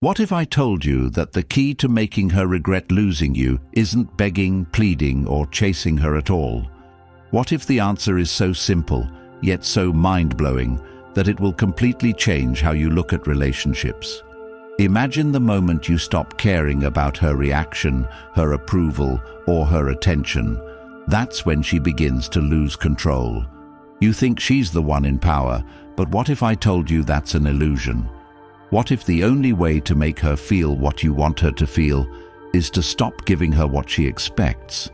What if I told you that the key to making her regret losing you isn't begging, pleading, or chasing her at all? What if the answer is so simple, yet so mind-blowing, that it will completely change how you look at relationships? Imagine the moment you stop caring about her reaction, her approval, or her attention. That's when she begins to lose control. You think she's the one in power, but what if I told you that's an illusion? What if the only way to make her feel what you want her to feel is to stop giving her what she expects?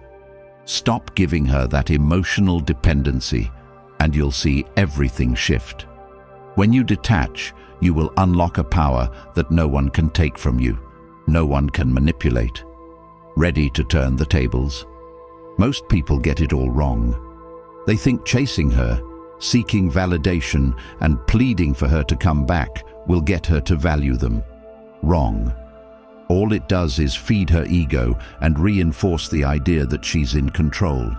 Stop giving her that emotional dependency, and you'll see everything shift. When you detach, you will unlock a power that no one can take from you, no one can manipulate. Ready to turn the tables? Most people get it all wrong. They think chasing her, seeking validation, and pleading for her to come back will get her to value them. Wrong. All it does is feed her ego and reinforce the idea that she's in control.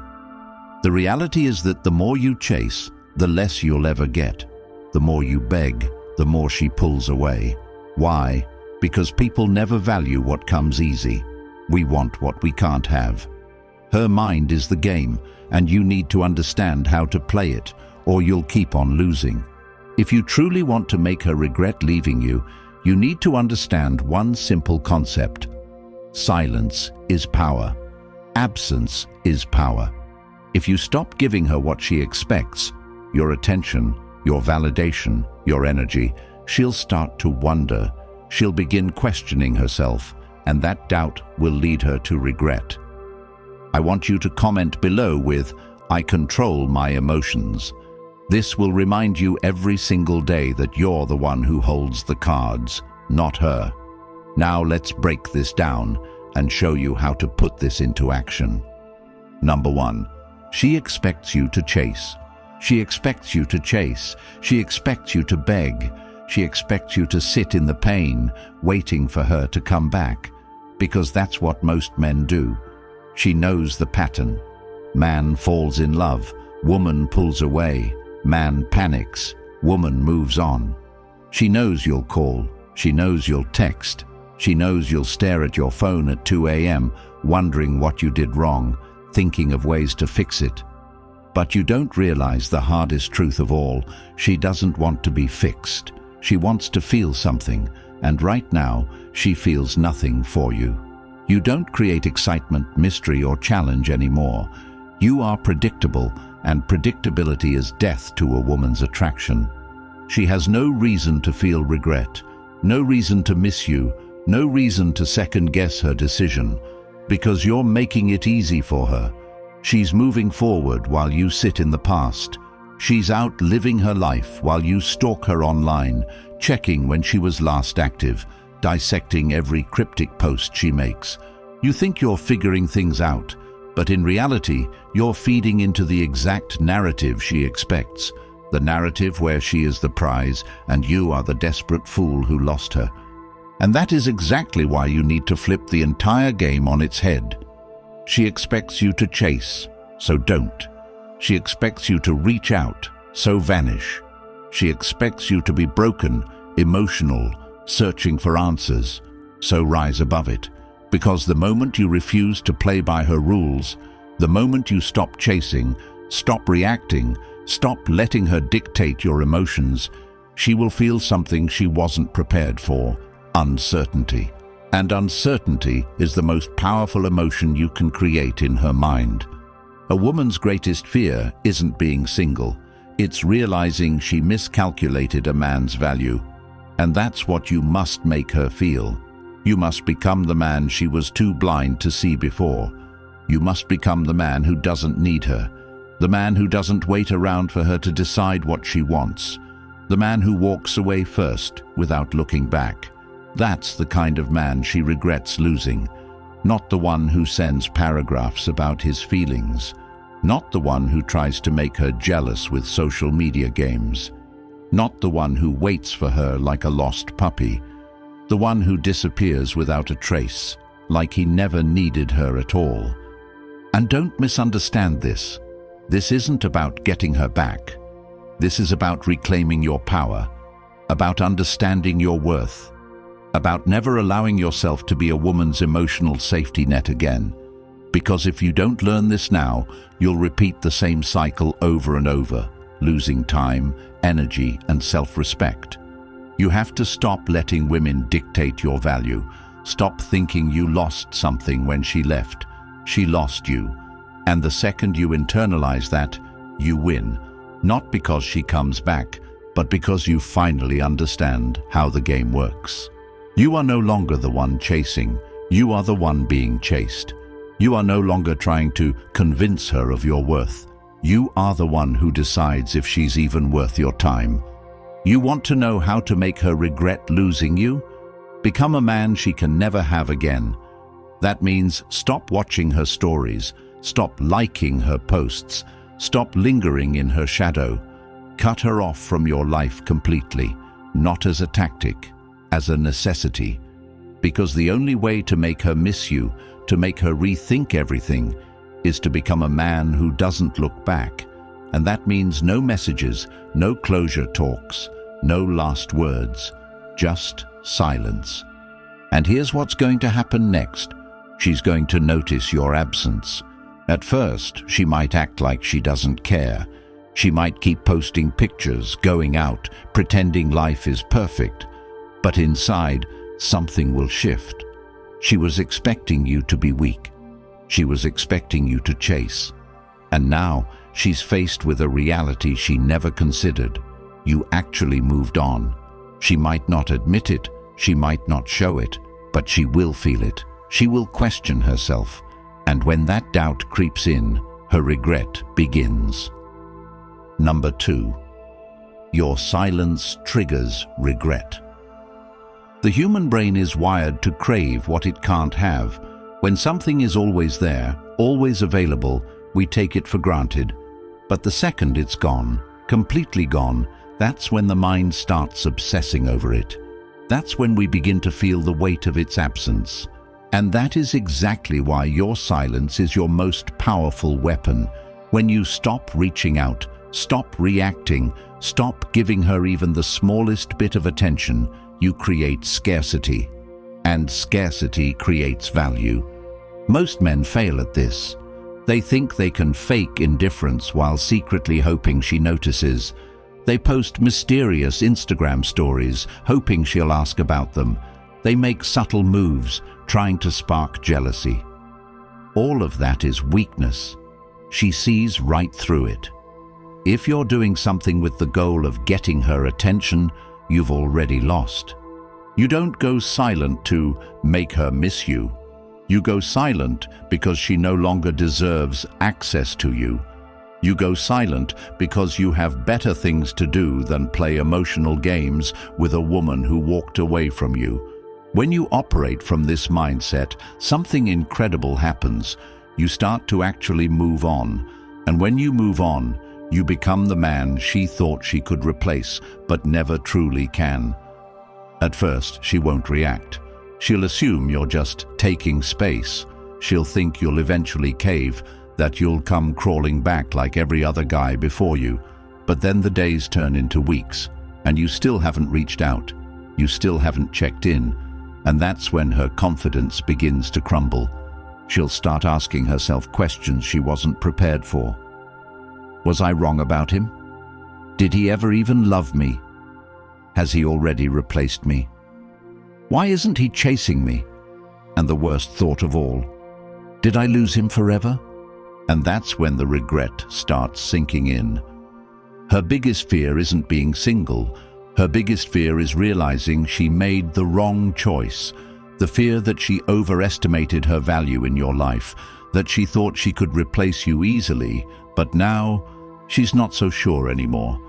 The reality is that the more you chase, the less you'll ever get. The more you beg, the more she pulls away. Why? Because people never value what comes easy. We want what we can't have. Her mind is the game, and you need to understand how to play it, or you'll keep on losing. If you truly want to make her regret leaving you, you need to understand one simple concept. Silence is power. Absence is power. If you stop giving her what she expects, your attention, your validation, your energy, she'll start to wonder. She'll begin questioning herself, and that doubt will lead her to regret. I want you to comment below with, "I control my emotions." This will remind you every single day that you're the one who holds the cards, not her. Now let's break this down and show you how to put this into action. Number 1, she expects you to chase. She expects you to chase. She expects you to beg. She expects you to sit in the pain, waiting for her to come back, because that's what most men do. She knows the pattern. Man falls in love, woman pulls away. Man panics, woman moves on. She knows you'll call, she knows you'll text, she knows you'll stare at your phone at 2 a.m., wondering what you did wrong, thinking of ways to fix it. But you don't realize the hardest truth of all. She doesn't want to be fixed. She wants to feel something, and right now, she feels nothing for you. You don't create excitement, mystery, or challenge anymore. You are predictable, and predictability is death to a woman's attraction. She has no reason to feel regret, no reason to miss you, no reason to second-guess her decision, because you're making it easy for her. She's moving forward while you sit in the past. She's out living her life while you stalk her online, checking when she was last active, dissecting every cryptic post she makes. You think you're figuring things out, but in reality, you're feeding into the exact narrative she expects, the narrative where she is the prize and you are the desperate fool who lost her. And that is exactly why you need to flip the entire game on its head. She expects you to chase, so don't. She expects you to reach out, so vanish. She expects you to be broken, emotional, searching for answers, so rise above it. Because the moment you refuse to play by her rules, the moment you stop chasing, stop reacting, stop letting her dictate your emotions, she will feel something she wasn't prepared for: uncertainty. And uncertainty is the most powerful emotion you can create in her mind. A woman's greatest fear isn't being single. It's realizing she miscalculated a man's value. And that's what you must make her feel. You must become the man she was too blind to see before. You must become the man who doesn't need her, the man who doesn't wait around for her to decide what she wants, the man who walks away first without looking back. That's the kind of man she regrets losing, not the one who sends paragraphs about his feelings, not the one who tries to make her jealous with social media games, not the one who waits for her like a lost puppy, the one who disappears without a trace, like he never needed her at all. And don't misunderstand this. This isn't about getting her back. This is about reclaiming your power, about understanding your worth, about never allowing yourself to be a woman's emotional safety net again. Because if you don't learn this now, you'll repeat the same cycle over and over, losing time, energy, and self-respect. You have to stop letting women dictate your value. Stop thinking you lost something when she left. She lost you. And the second you internalize that, you win. Not because she comes back, but because you finally understand how the game works. You are no longer the one chasing. You are the one being chased. You are no longer trying to convince her of your worth. You are the one who decides if she's even worth your time. You want to know how to make her regret losing you? Become a man she can never have again. That means stop watching her stories, stop liking her posts, stop lingering in her shadow. Cut her off from your life completely, not as a tactic, as a necessity. Because the only way to make her miss you, to make her rethink everything, is to become a man who doesn't look back. And that means no messages, no closure talks, no last words, just silence. And here's what's going to happen next. She's going to notice your absence. At first, she might act like she doesn't care. She might keep posting pictures, going out, pretending life is perfect. But inside, something will shift. She was expecting you to be weak. She was expecting you to chase. And now, she's faced with a reality she never considered. You actually moved on. She might not admit it, she might not show it, but she will feel it. She will question herself. And when that doubt creeps in, her regret begins. Number 2. Your silence triggers regret. The human brain is wired to crave what it can't have. When something is always there, always available, we take it for granted. But the second it's gone, completely gone, that's when the mind starts obsessing over it. That's when we begin to feel the weight of its absence. And that is exactly why your silence is your most powerful weapon. When you stop reaching out, stop reacting, stop giving her even the smallest bit of attention, you create scarcity. And scarcity creates value. Most men fail at this. They think they can fake indifference while secretly hoping she notices. They post mysterious Instagram stories, hoping she'll ask about them. They make subtle moves, trying to spark jealousy. All of that is weakness. She sees right through it. If you're doing something with the goal of getting her attention, you've already lost. You don't go silent to make her miss you. You go silent because she no longer deserves access to you. You go silent because you have better things to do than play emotional games with a woman who walked away from you. When you operate from this mindset, something incredible happens. You start to actually move on. And when you move on, you become the man she thought she could replace, but never truly can. At first, she won't react. She'll assume you're just taking space. She'll think you'll eventually cave, that you'll come crawling back like every other guy before you. But then the days turn into weeks, and you still haven't reached out. You still haven't checked in. And that's when her confidence begins to crumble. She'll start asking herself questions she wasn't prepared for. Was I wrong about him? Did he ever even love me? Has he already replaced me? Why isn't he chasing me? And the worst thought of all, did I lose him forever? And that's when the regret starts sinking in. Her biggest fear isn't being single. Her biggest fear is realizing she made the wrong choice. The fear that she overestimated her value in your life, that she thought she could replace you easily, but now she's not so sure anymore.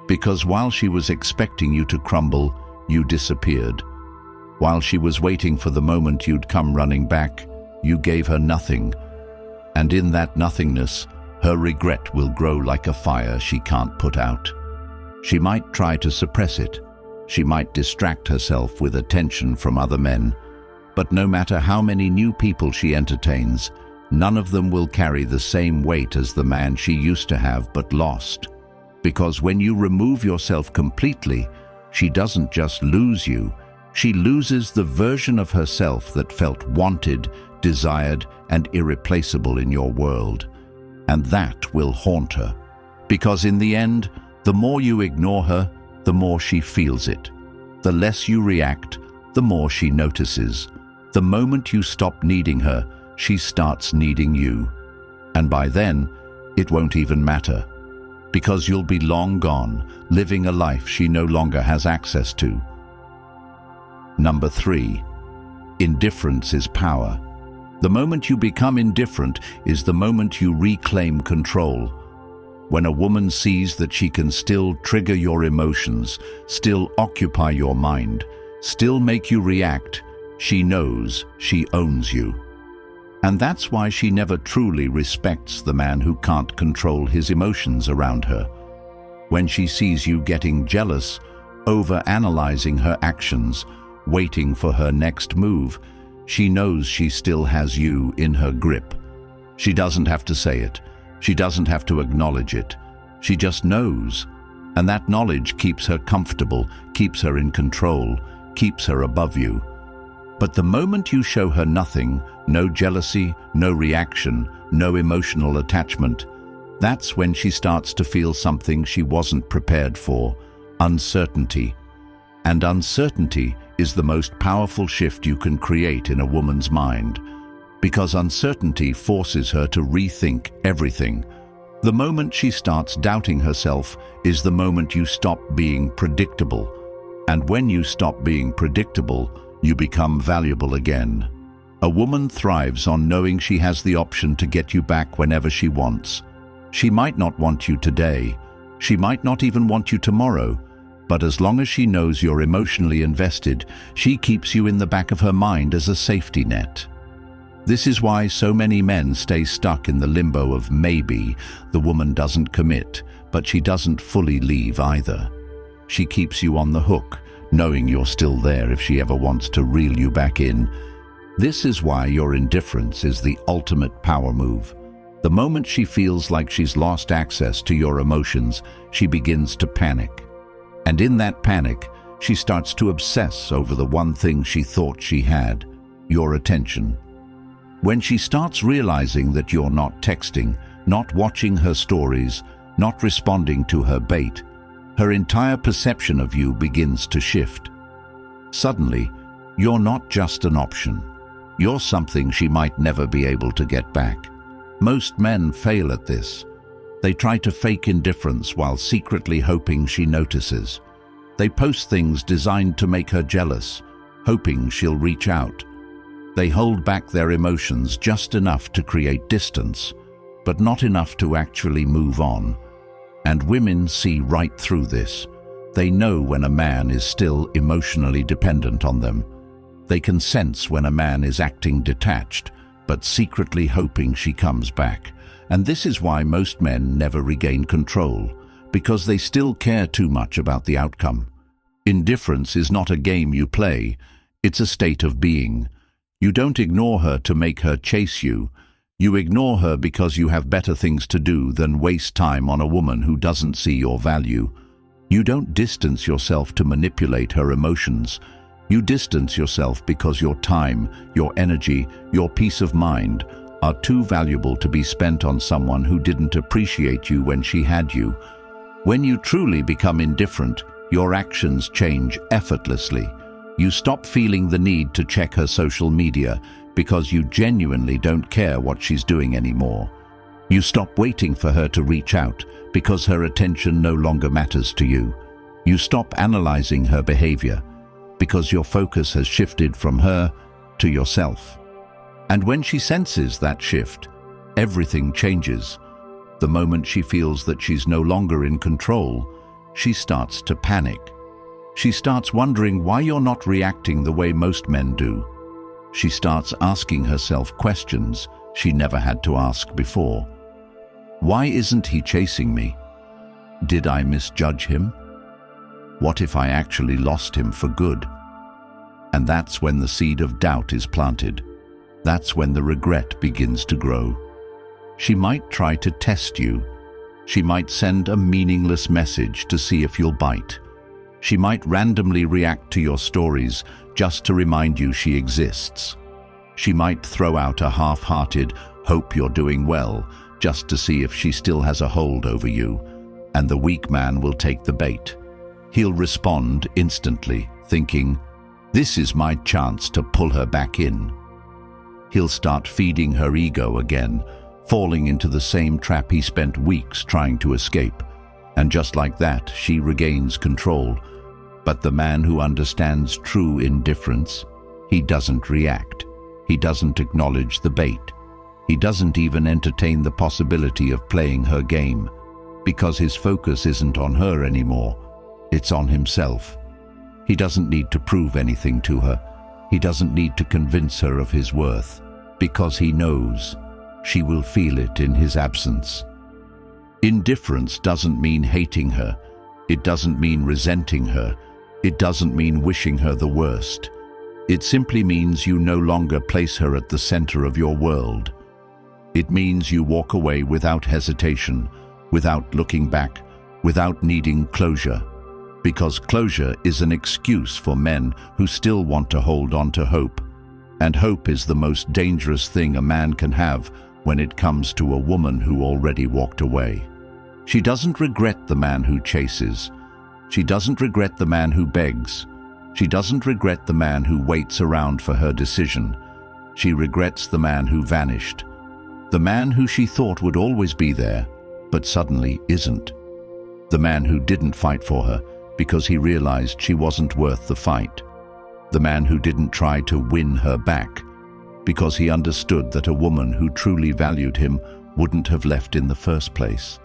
Because while she was expecting you to crumble, you disappeared. While she was waiting for the moment you'd come running back, you gave her nothing. And in that nothingness, her regret will grow like a fire she can't put out. She might try to suppress it. She might distract herself with attention from other men. But no matter how many new people she entertains, none of them will carry the same weight as the man she used to have but lost. Because when you remove yourself completely, she doesn't just lose you, She loses the version of herself that felt wanted, desired, and irreplaceable in your world. And that will haunt her. Because in the end, the more you ignore her, the more she feels it. The less you react, the more she notices. The moment you stop needing her, she starts needing you. And by then, it won't even matter. Because you'll be long gone, living a life she no longer has access to. Number 3. Indifference is power. The moment you become indifferent is the moment you reclaim control. When a woman sees that she can still trigger your emotions, still occupy your mind, still make you react, she knows she owns you. And that's why she never truly respects the man who can't control his emotions around her. When she sees you getting jealous, over-analyzing her actions, waiting for her next move, she knows she still has you in her grip. She doesn't have to say it. She doesn't have to acknowledge it. She just knows. And that knowledge keeps her comfortable, keeps her in control, keeps her above you. But the moment you show her nothing, no jealousy, no reaction, no emotional attachment, that's when she starts to feel something she wasn't prepared for: uncertainty. And uncertainty is the most powerful shift you can create in a woman's mind, because uncertainty forces her to rethink everything. The moment she starts doubting herself is the moment you stop being predictable. And when you stop being predictable, you become valuable again. A woman thrives on knowing she has the option to get you back whenever she wants. She might not want you today. She might not even want you tomorrow. But as long as she knows you're emotionally invested, she keeps you in the back of her mind as a safety net. This is why so many men stay stuck in the limbo of maybe. The woman doesn't commit, but she doesn't fully leave either. She keeps you on the hook, knowing you're still there if she ever wants to reel you back in. This is why your indifference is the ultimate power move. The moment she feels like she's lost access to your emotions, she begins to panic. And in that panic, she starts to obsess over the one thing she thought she had: your attention. When she starts realizing that you're not texting, not watching her stories, not responding to her bait, her entire perception of you begins to shift. Suddenly, you're not just an option. You're something she might never be able to get back. Most men fail at this. They try to fake indifference while secretly hoping she notices. They post things designed to make her jealous, hoping she'll reach out. They hold back their emotions just enough to create distance, but not enough to actually move on. And women see right through this. They know when a man is still emotionally dependent on them. They can sense when a man is acting detached, but secretly hoping she comes back. And this is why most men never regain control, because they still care too much about the outcome. Indifference is not a game you play, it's a state of being. You don't ignore her to make her chase you. You ignore her because you have better things to do than waste time on a woman who doesn't see your value. You don't distance yourself to manipulate her emotions. You distance yourself because your time, your energy, your peace of mind are too valuable to be spent on someone who didn't appreciate you when she had you. When you truly become indifferent, your actions change effortlessly. You stop feeling the need to check her social media because you genuinely don't care what she's doing anymore. You stop waiting for her to reach out because her attention no longer matters to you. You stop analyzing her behavior because your focus has shifted from her to yourself. And when she senses that shift, everything changes. The moment she feels that she's no longer in control, she starts to panic. She starts wondering why you're not reacting the way most men do. She starts asking herself questions she never had to ask before. Why isn't he chasing me? Did I misjudge him? What if I actually lost him for good? And that's when the seed of doubt is planted. That's when the regret begins to grow. She might try to test you. She might send a meaningless message to see if you'll bite. She might randomly react to your stories just to remind you she exists. She might throw out a half-hearted, "hope you're doing well," just to see if she still has a hold over you, and the weak man will take the bait. He'll respond instantly, thinking, "This is my chance to pull her back in." He'll start feeding her ego again, falling into the same trap he spent weeks trying to escape. And just like that, she regains control. But the man who understands true indifference, he doesn't react. He doesn't acknowledge the bait. He doesn't even entertain the possibility of playing her game, because his focus isn't on her anymore. It's on himself. He doesn't need to prove anything to her. He doesn't need to convince her of his worth, because he knows she will feel it in his absence. Indifference doesn't mean hating her. It doesn't mean resenting her. It doesn't mean wishing her the worst. It simply means you no longer place her at the center of your world. It means you walk away without hesitation, without looking back, without needing closure. Because closure is an excuse for men who still want to hold on to hope. And hope is the most dangerous thing a man can have when it comes to a woman who already walked away. She doesn't regret the man who chases. She doesn't regret the man who begs. She doesn't regret the man who waits around for her decision. She regrets the man who vanished. The man who she thought would always be there, but suddenly isn't. The man who didn't fight for her because he realized she wasn't worth the fight. The man who didn't try to win her back because he understood that a woman who truly valued him wouldn't have left in the first place.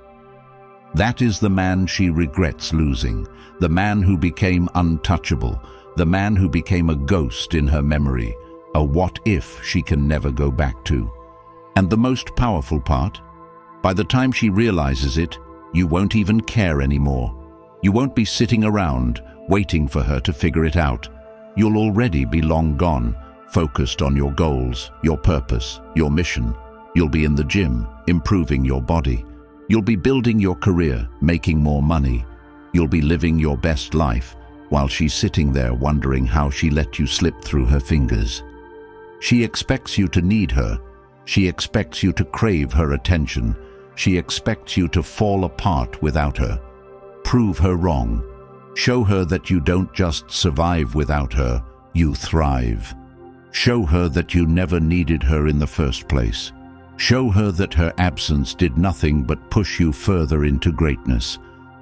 That is the man she regrets losing, the man who became untouchable, the man who became a ghost in her memory, a what-if she can never go back to. And the most powerful part? By the time she realizes it, you won't even care anymore. You won't be sitting around, waiting for her to figure it out. You'll already be long gone, focused on your goals, your purpose, your mission. You'll be in the gym, improving your body. You'll be building your career, making more money. You'll be living your best life, while she's sitting there wondering how she let you slip through her fingers. She expects you to need her. She expects you to crave her attention. She expects you to fall apart without her. Prove her wrong. Show her that you don't just survive without her, you thrive. Show her that you never needed her in the first place. Show her that her absence did nothing but push you further into greatness.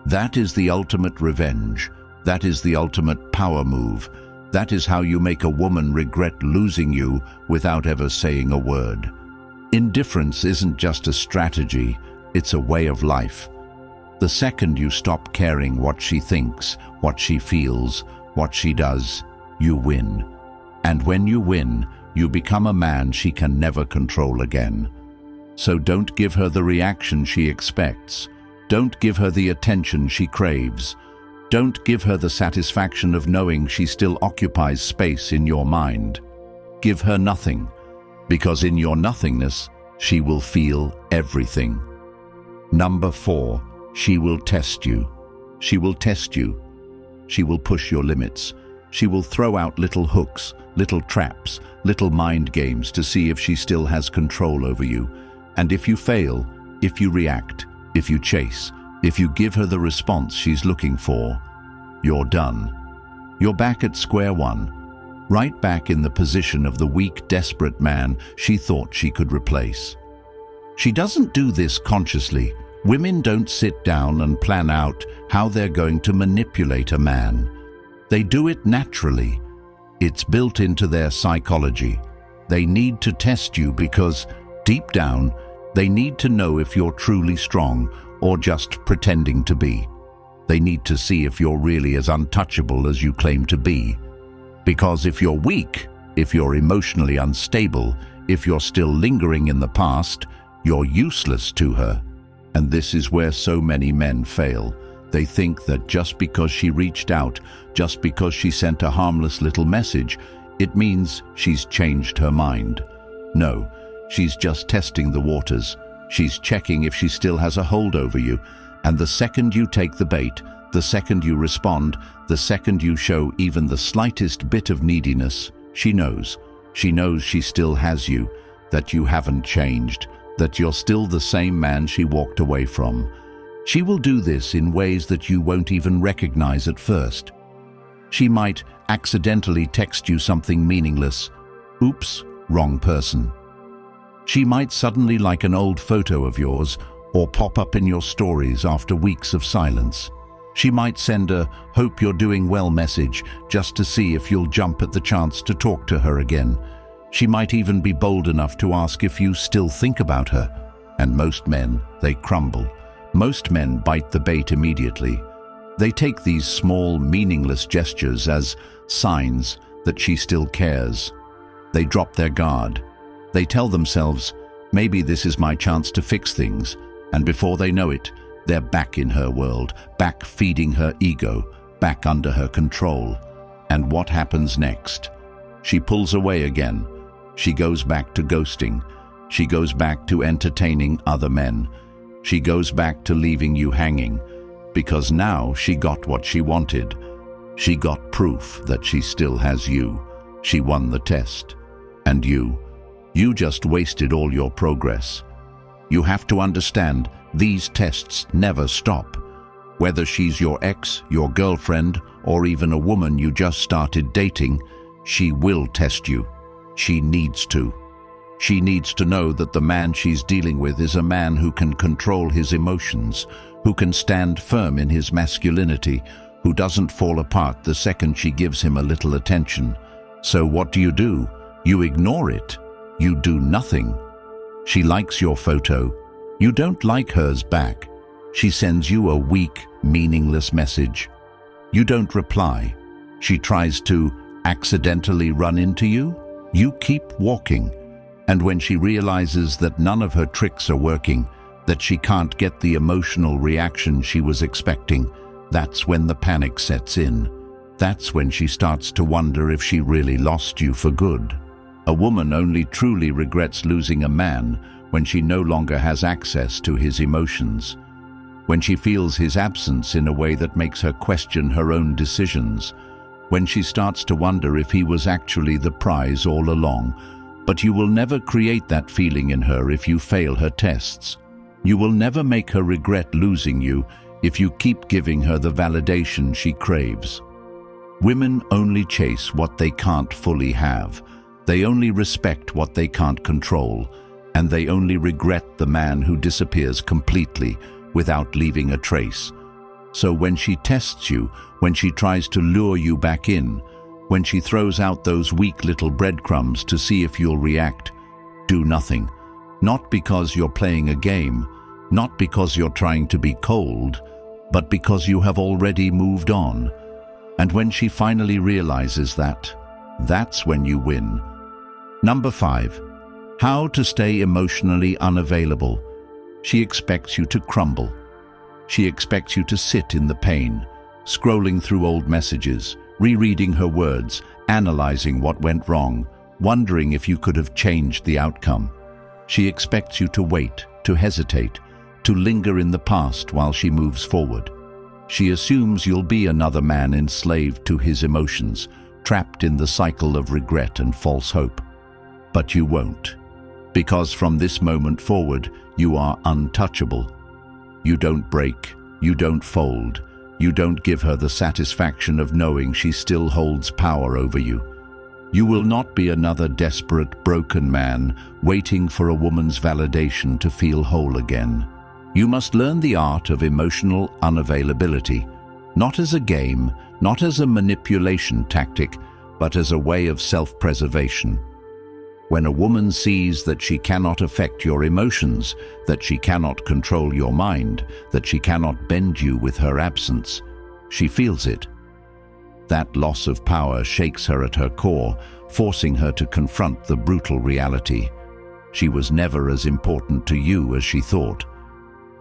That is the ultimate revenge. That is the ultimate power move. That is how you make a woman regret losing you without ever saying a word. Indifference isn't just a strategy, it's a way of life. The second you stop caring what she thinks, what she feels, what she does, you win. And when you win, you become a man she can never control again. So don't give her the reaction she expects. Don't give her the attention she craves. Don't give her the satisfaction of knowing she still occupies space in your mind. Give her nothing, because in your nothingness, she will feel everything. Number 4, she will test you. She will test you. She will push your limits. She will throw out little hooks, little traps, little mind games to see if she still has control over you. And if you fail, if you react, if you chase, if you give her the response she's looking for, you're done. You're back at square one, right back in the position of the weak, desperate man she thought she could replace. She doesn't do this consciously. Women don't sit down and plan out how they're going to manipulate a man. They do it naturally. It's built into their psychology. They need to test you because, deep down, they need to know if you're truly strong or just pretending to be. They need to see if you're really as untouchable as you claim to be. Because if you're weak, if you're emotionally unstable, if you're still lingering in the past, you're useless to her. And this is where so many men fail. They think that just because she reached out, just because she sent a harmless little message, it means she's changed her mind. No, she's just testing the waters. She's checking if she still has a hold over you. And the second you take the bait, The second you respond, the second you show even the slightest bit of neediness, she knows. She knows she still has you, that you haven't changed, that you're still the same man she walked away from. She will do this in ways that you won't even recognize at first. She might accidentally text you something meaningless. Oops, wrong person. She might suddenly like an old photo of yours or pop up in your stories after weeks of silence. She might send a "hope you're doing well" message just to see if you'll jump at the chance to talk to her again. She might even be bold enough to ask if you still think about her. And most men, they crumble. Most men bite the bait immediately. They take these small, meaningless gestures as signs that she still cares. They drop their guard. They tell themselves, maybe this is my chance to fix things. And before they know it, they're back in her world, back feeding her ego, back under her control. And what happens next? She pulls away again. She goes back to ghosting. She goes back to entertaining other men. She goes back to leaving you hanging. Because now she got what she wanted. She got proof that she still has you. She won the test. And you just wasted all your progress. You have to understand, these tests never stop. Whether she's your ex, your girlfriend, or even a woman you just started dating, she will test you. She needs to. She needs to know that the man she's dealing with is a man who can control his emotions, who can stand firm in his masculinity, who doesn't fall apart the second she gives him a little attention. So what do? You ignore it. You do nothing. She likes your photo. You don't like hers back. She sends you a weak, meaningless message. You don't reply. She tries to accidentally run into you. You keep walking. And when she realizes that none of her tricks are working, that she can't get the emotional reaction she was expecting, that's when the panic sets in. That's when she starts to wonder if she really lost you for good. A woman only truly regrets losing a man when she no longer has access to his emotions, when she feels his absence in a way that makes her question her own decisions, when she starts to wonder if he was actually the prize all along. But you will never create that feeling in her if you fail her tests. You will never make her regret losing you if you keep giving her the validation she craves. Women only chase what they can't fully have. They only respect what they can't control. And they only regret the man who disappears completely without leaving a trace. So when she tests you, when she tries to lure you back in, when she throws out those weak little breadcrumbs to see if you'll react, do nothing. Not because you're playing a game, not because you're trying to be cold, but because you have already moved on. And when she finally realizes that, that's when you win. Number 5. How to stay emotionally unavailable. She expects you to crumble. She expects you to sit in the pain, scrolling through old messages, rereading her words, analyzing what went wrong, wondering if you could have changed the outcome. She expects you to wait, to hesitate, to linger in the past while she moves forward. She assumes you'll be another man enslaved to his emotions, trapped in the cycle of regret and false hope. But you won't. Because from this moment forward, you are untouchable. You don't break, you don't fold, you don't give her the satisfaction of knowing she still holds power over you. You will not be another desperate, broken man waiting for a woman's validation to feel whole again. You must learn the art of emotional unavailability, not as a game, not as a manipulation tactic, but as a way of self-preservation. When a woman sees that she cannot affect your emotions, that she cannot control your mind, that she cannot bend you with her absence, she feels it. That loss of power shakes her at her core, forcing her to confront the brutal reality. She was never as important to you as she thought.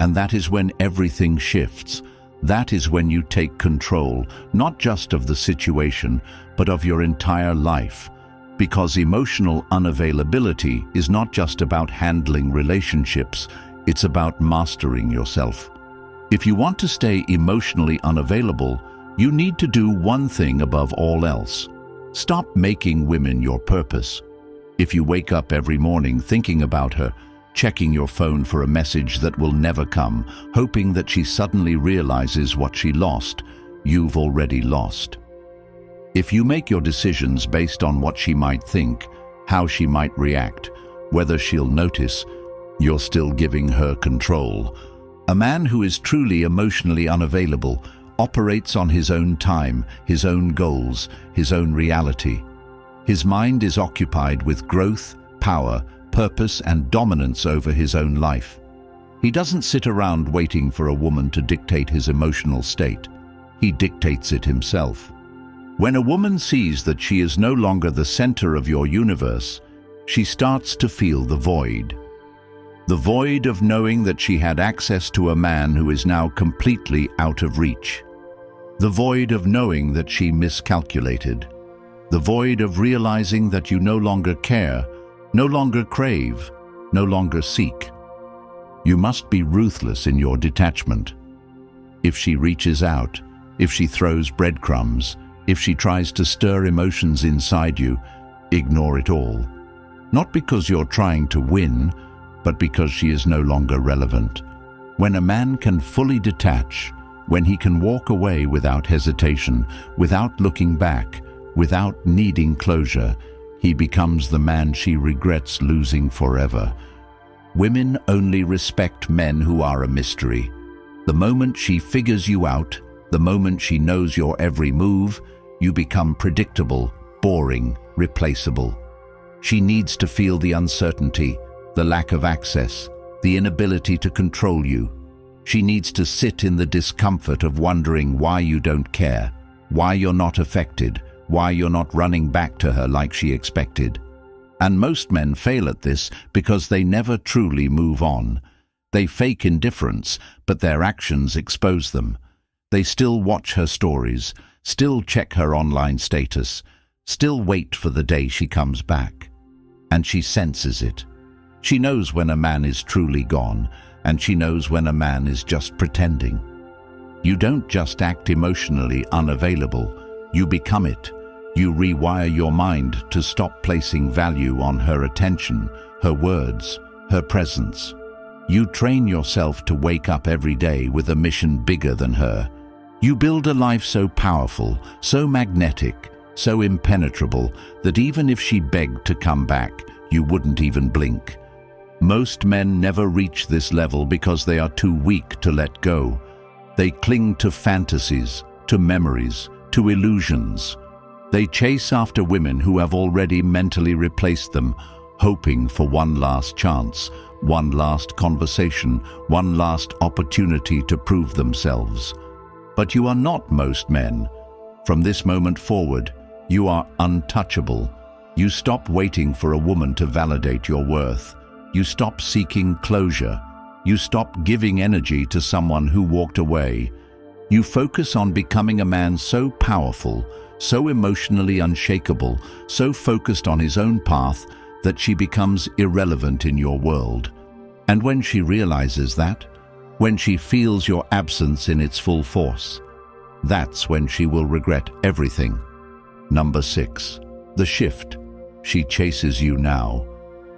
And that is when everything shifts. That is when you take control, not just of the situation, but of your entire life. Because emotional unavailability is not just about handling relationships, it's about mastering yourself. If you want to stay emotionally unavailable, you need to do one thing above all else. Stop making women your purpose. If you wake up every morning thinking about her, checking your phone for a message that will never come, hoping that she suddenly realizes what she lost, you've already lost. If you make your decisions based on what she might think, how she might react, whether she'll notice, you're still giving her control. A man who is truly emotionally unavailable operates on his own time, his own goals, his own reality. His mind is occupied with growth, power, purpose, and dominance over his own life. He doesn't sit around waiting for a woman to dictate his emotional state. He dictates it himself. When a woman sees that she is no longer the center of your universe, she starts to feel the void. The void of knowing that she had access to a man who is now completely out of reach. The void of knowing that she miscalculated. The void of realizing that you no longer care, no longer crave, no longer seek. You must be ruthless in your detachment. If she reaches out, if she throws breadcrumbs, if she tries to stir emotions inside you, ignore it all. Not because you're trying to win, but because she is no longer relevant. When a man can fully detach, when he can walk away without hesitation, without looking back, without needing closure, he becomes the man she regrets losing forever. Women only respect men who are a mystery. The moment she figures you out, the moment she knows your every move, you become predictable, boring, replaceable. She needs to feel the uncertainty, the lack of access, the inability to control you. She needs to sit in the discomfort of wondering why you don't care, why you're not affected, why you're not running back to her like she expected. And most men fail at this because they never truly move on. They fake indifference, but their actions expose them. They still watch her stories, still check her online status, still wait for the day she comes back. And she senses it. She knows when a man is truly gone, and she knows when a man is just pretending. You don't just act emotionally unavailable, you become it. You rewire your mind to stop placing value on her attention, her words, her presence. You train yourself to wake up every day with a mission bigger than her. You build a life so powerful, so magnetic, so impenetrable, that even if she begged to come back, you wouldn't even blink. Most men never reach this level because they are too weak to let go. They cling to fantasies, to memories, to illusions. They chase after women who have already mentally replaced them, hoping for one last chance, one last conversation, one last opportunity to prove themselves. But you are not most men. From this moment forward, you are untouchable. You stop waiting for a woman to validate your worth. You stop seeking closure. You stop giving energy to someone who walked away. You focus on becoming a man so powerful, so emotionally unshakable, so focused on his own path that she becomes irrelevant in your world. And when she realizes that, when she feels your absence in its full force, that's when she will regret everything. Number 6, the shift. She chases you now.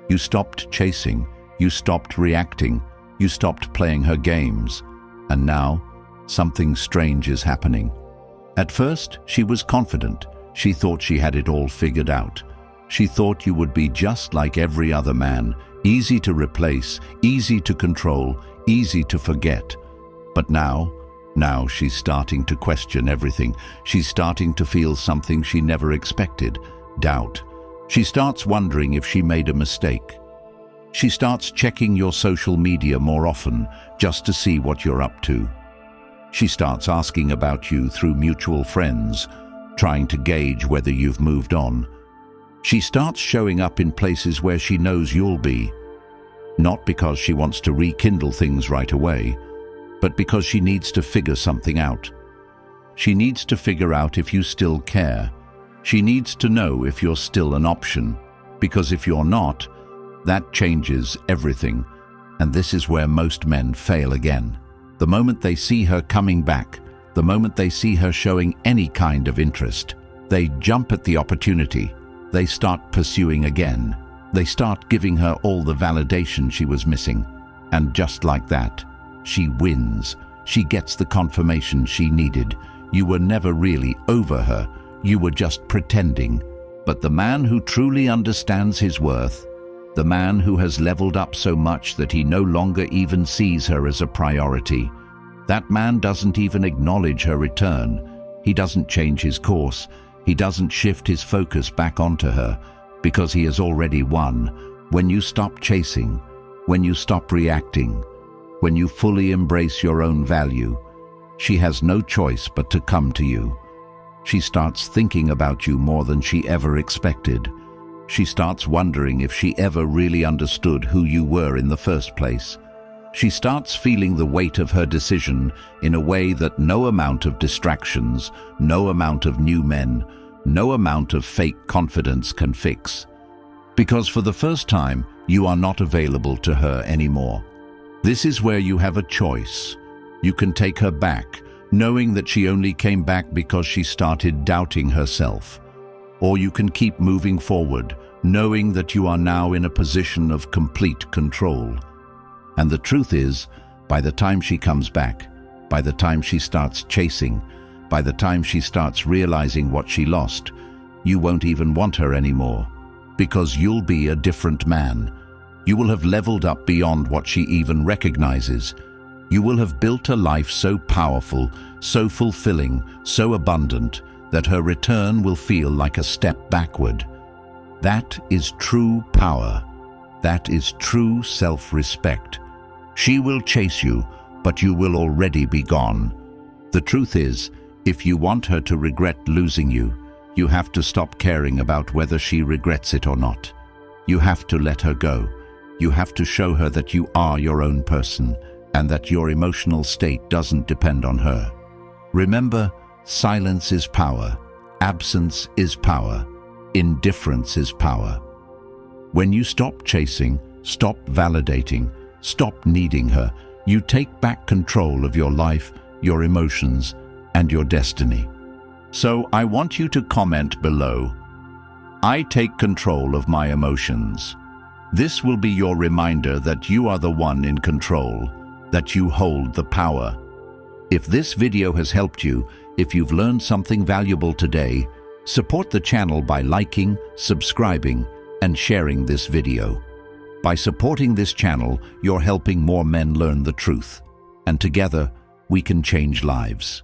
You stopped chasing, you stopped reacting, you stopped playing her games, and now something strange is happening. At first, she was confident. She thought she had it all figured out. She thought you would be just like every other man, easy to replace, easy to control, easy to forget. But now she's starting to question everything. She's starting to feel something she never expected, doubt. She starts wondering if she made a mistake. She starts checking your social media more often just to see what you're up to. She starts asking about you through mutual friends, trying to gauge whether you've moved on. She starts showing up in places where she knows you'll be, not because she wants to rekindle things right away, but because she needs to figure something out. She needs to figure out if you still care. She needs to know if you're still an option, because if you're not, that changes everything, and this is where most men fail again. The moment they see her coming back, the moment they see her showing any kind of interest, they jump at the opportunity. They start pursuing again. They start giving her all the validation she was missing. And just like that, she wins. She gets the confirmation she needed. You were never really over her. You were just pretending. But the man who truly understands his worth, the man who has leveled up so much that he no longer even sees her as a priority, that man doesn't even acknowledge her return. He doesn't change his course. He doesn't shift his focus back onto her, because he has already won. When you stop chasing, when you stop reacting, when you fully embrace your own value, she has no choice but to come to you. She starts thinking about you more than she ever expected. She starts wondering if she ever really understood who you were in the first place. She starts feeling the weight of her decision in a way that no amount of distractions, no amount of new men, no amount of fake confidence can fix. Because for the first time, you are not available to her anymore. This is where you have a choice. You can take her back, knowing that she only came back because she started doubting herself. Or you can keep moving forward, knowing that you are now in a position of complete control. And the truth is, by the time she comes back, by the time she starts chasing, by the time she starts realizing what she lost, you won't even want her anymore, because you'll be a different man. You will have leveled up beyond what she even recognizes. You will have built a life so powerful, so fulfilling, so abundant, that her return will feel like a step backward. That is true power. That is true self-respect. She will chase you, but you will already be gone. The truth is, if you want her to regret losing you, you have to stop caring about whether she regrets it or not. You have to let her go. You have to show her that you are your own person and that your emotional state doesn't depend on her. Remember, silence is power. Absence is power. Indifference is power. When you stop chasing, stop validating, stop needing her, you take back control of your life, your emotions, and your destiny. So I want you to comment below, "I take control of my emotions." This will be your reminder that you are the one in control, that you hold the power. If this video has helped you, if you've learned something valuable today, support the channel by liking, subscribing, and sharing this video. By supporting this channel, you're helping more men learn the truth. And together, we can change lives.